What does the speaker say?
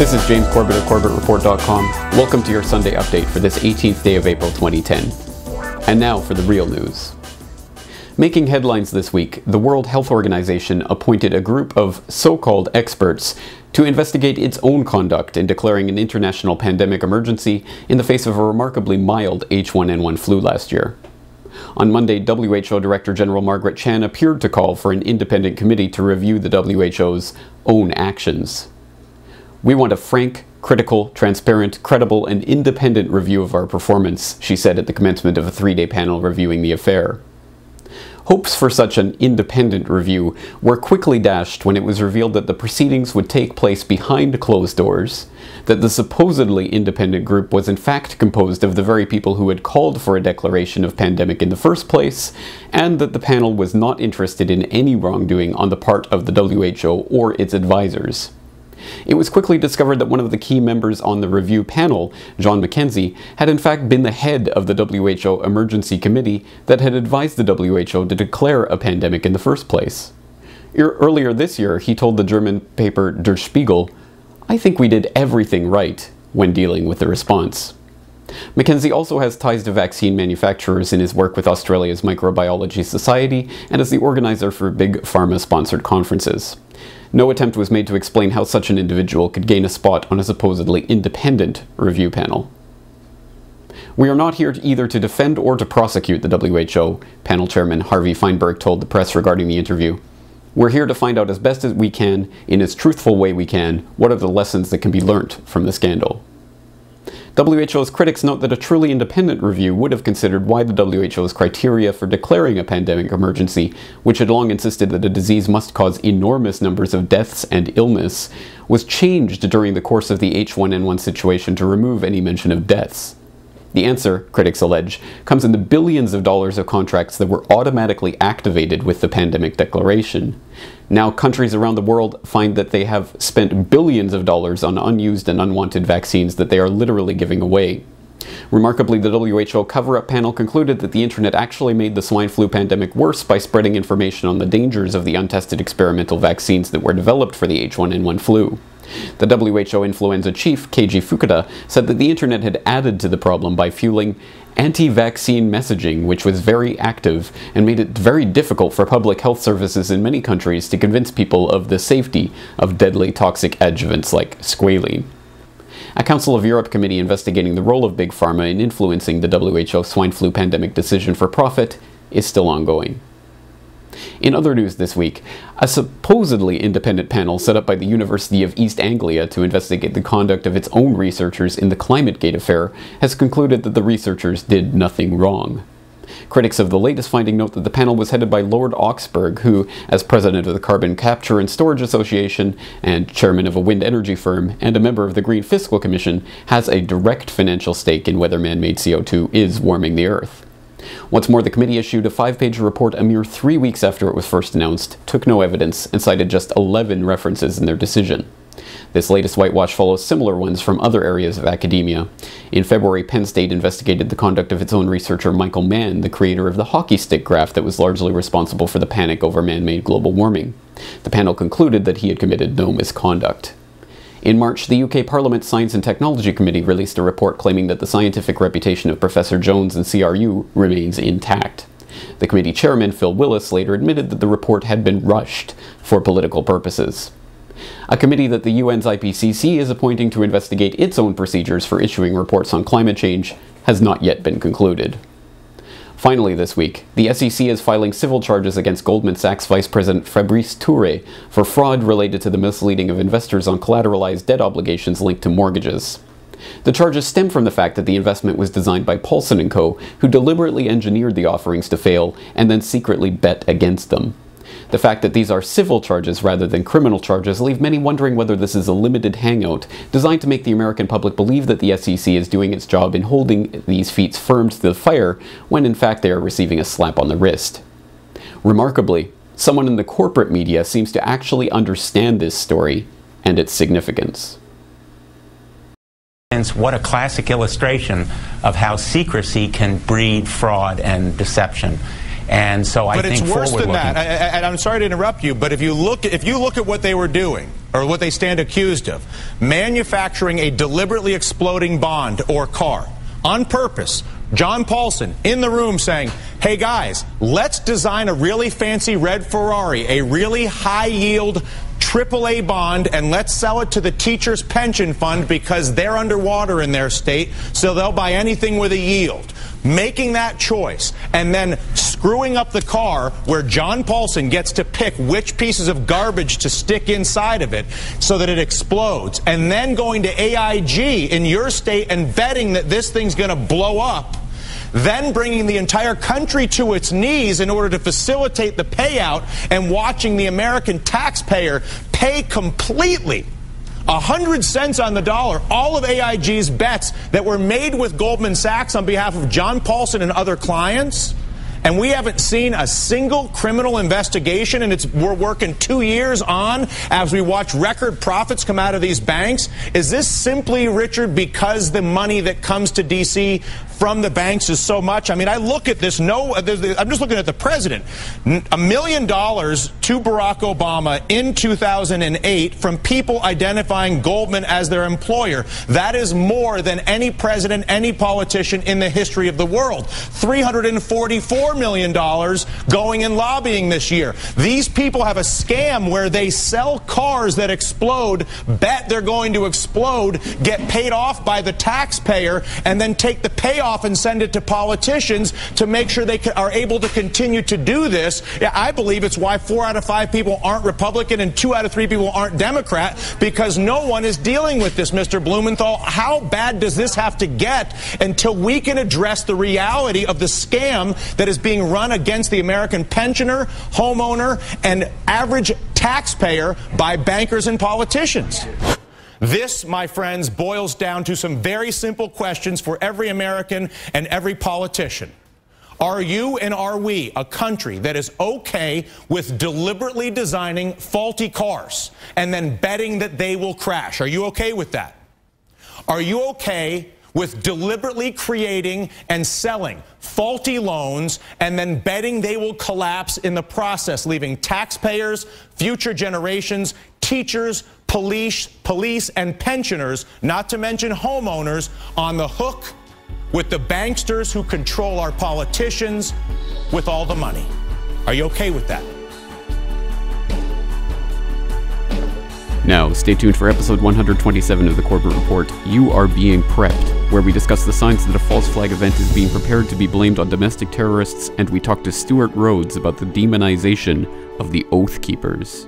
This is James Corbett of CorbettReport.com. Welcome to your Sunday update for this 18th day of April 2010. And now for the real news. Making headlines this week, the World Health Organization appointed a group of so-called experts to investigate its own conduct in declaring an international pandemic emergency in the face of a remarkably mild H1N1 flu last year. On Monday, WHO Director General Margaret Chan appeared to call for an independent committee to review the WHO's own actions. "We want a frank, critical, transparent, credible, and independent review of our performance," she said at the commencement of a three-day panel reviewing the affair. Hopes for such an independent review were quickly dashed when it was revealed that the proceedings would take place behind closed doors, that the supposedly independent group was in fact composed of the very people who had called for a declaration of pandemic in the first place, and that the panel was not interested in any wrongdoing on the part of the WHO or its advisors. It was quickly discovered that one of the key members on the review panel, Mackenzie, had in fact been the head of the WHO Emergency Committee that had advised the WHO to declare a pandemic in the first place. Earlier this year, he told the German paper Der Spiegel, "I think we did everything right," when dealing with the response. Mackenzie also has ties to vaccine manufacturers in his work with Australia's Microbiology Society and as the organizer for big Pharma-sponsored conferences. No attempt was made to explain how such an individual could gain a spot on a supposedly independent review panel. "We are not here either to defend or to prosecute the WHO," panel chairman Harvey Fineberg told the press regarding the interview. "We're here to find out as best as we can, in as truthful way we can, what are the lessons that can be learnt from the scandal." WHO's critics note that a truly independent review would have considered why the WHO's criteria for declaring a pandemic emergency, which had long insisted that a disease must cause enormous numbers of deaths and illness, was changed during the course of the H1N1 situation to remove any mention of deaths. The answer, critics allege, comes in the billions of dollars of contracts that were automatically activated with the pandemic declaration. Now countries around the world find that they have spent billions of dollars on unused and unwanted vaccines that they are literally giving away. Remarkably, the WHO cover-up panel concluded that the internet actually made the swine flu pandemic worse by spreading information on the dangers of the untested experimental vaccines that were developed for the H1N1 flu. The WHO influenza chief, Keiji Fukuda, said that the internet had added to the problem by fueling anti-vaccine messaging, which was very active and made it very difficult for public health services in many countries to convince people of the safety of deadly toxic adjuvants like squalene. A Council of Europe committee investigating the role of Big Pharma in influencing the WHO swine flu pandemic decision for profit is still ongoing. In other news this week, a supposedly independent panel set up by the University of East Anglia to investigate the conduct of its own researchers in the Climategate affair has concluded that the researchers did nothing wrong. Critics of the latest finding note that the panel was headed by Lord Oxburgh, who, as president of the Carbon Capture and Storage Association and chairman of a wind energy firm and a member of the Green Fiscal Commission, has a direct financial stake in whether man-made CO2 is warming the Earth. What's more, the committee issued a 5-page report a mere 3 weeks after it was first announced, took no evidence, and cited just 11 references in their decision. This latest whitewash follows similar ones from other areas of academia. In February, Penn State investigated the conduct of its own researcher Michael Mann, the creator of the hockey stick graph that was largely responsible for the panic over man-made global warming. The panel concluded that he had committed no misconduct. In March, the UK Parliament's Science and Technology Committee released a report claiming that the scientific reputation of Professor Jones and CRU remains intact. The committee chairman, Phil Willis, later admitted that the report had been rushed for political purposes. A committee that the UN's IPCC is appointing to investigate its own procedures for issuing reports on climate change has not yet been concluded. Finally this week, the SEC is filing civil charges against Goldman Sachs Vice President Fabrice Touré for fraud related to the misleading of investors on collateralized debt obligations linked to mortgages. The charges stem from the fact that the investment was designed by Paulson & Co., who deliberately engineered the offerings to fail and then secretly bet against them. The fact that these are civil charges rather than criminal charges leave many wondering whether this is a limited hangout designed to make the American public believe that the SEC is doing its job in holding these feet firm to the fire when in fact they are receiving a slap on the wrist. Remarkably, someone in the corporate media seems to actually understand this story and its significance. What a classic illustration of how secrecy can breed fraud and deception. And so I think But it's worse than that. And I'm sorry to interrupt you, but if you look at what they were doing, or what they stand accused of, manufacturing a deliberately exploding bond or car on purpose. John Paulson in the room saying, hey guys, let's design a really fancy red Ferrari, a really high-yield AAA bond, and let's sell it to the teachers' pension fund because they're underwater in their state, so they'll buy anything with a yield. Making that choice and then screwing up the car where John Paulson gets to pick which pieces of garbage to stick inside of it so that it explodes, and then going to AIG in your state and betting that this thing's going to blow up, then bringing the entire country to its knees in order to facilitate the payout, and watching the American taxpayer pay completely 100 cents on the dollar all of AIG's bets that were made with Goldman Sachs on behalf of John Paulson and other clients. And we haven't seen a single criminal investigation, and we're working 2 years on as we watch record profits come out of these banks. Is this simply, Richard, because the money that comes to D.C. from the banks is so much? I mean, I look at this. I'm just looking at the president. $1 million to Barack Obama in 2008 from people identifying Goldman as their employer. That is more than any president, any politician in the history of the world. $344 million going in lobbying this year. These people have a scam where they sell cars that explode, bet they're going to explode, get paid off by the taxpayer, and then take the payoff and send it to politicians to make sure they are able to continue to do this. I believe it's why 4 out of 5 people aren't Republican and 2 out of 3 people aren't Democrat, because no one is dealing with this, Mr. Blumenthal. How bad does this have to get until we can address the reality of the scam that is being run against the American pensioner, homeowner, and average taxpayer by bankers and politicians? This, my friends, boils down to some very simple questions for every American and every politician. Are you and are we a country that is okay with deliberately designing faulty cars and then betting that they will crash? Are you okay with that? Are you okay with deliberately creating and selling faulty loans and then betting they will collapse in the process, leaving taxpayers, future generations, teachers, police, and pensioners, not to mention homeowners, on the hook with the banksters who control our politicians with all the money? Are you okay with that? Now, stay tuned for episode 127 of the Corbett Report, You Are Being Prepped, where we discuss the signs that a false flag event is being prepared to be blamed on domestic terrorists, and we talk to Stuart Rhodes about the demonization of the Oath Keepers.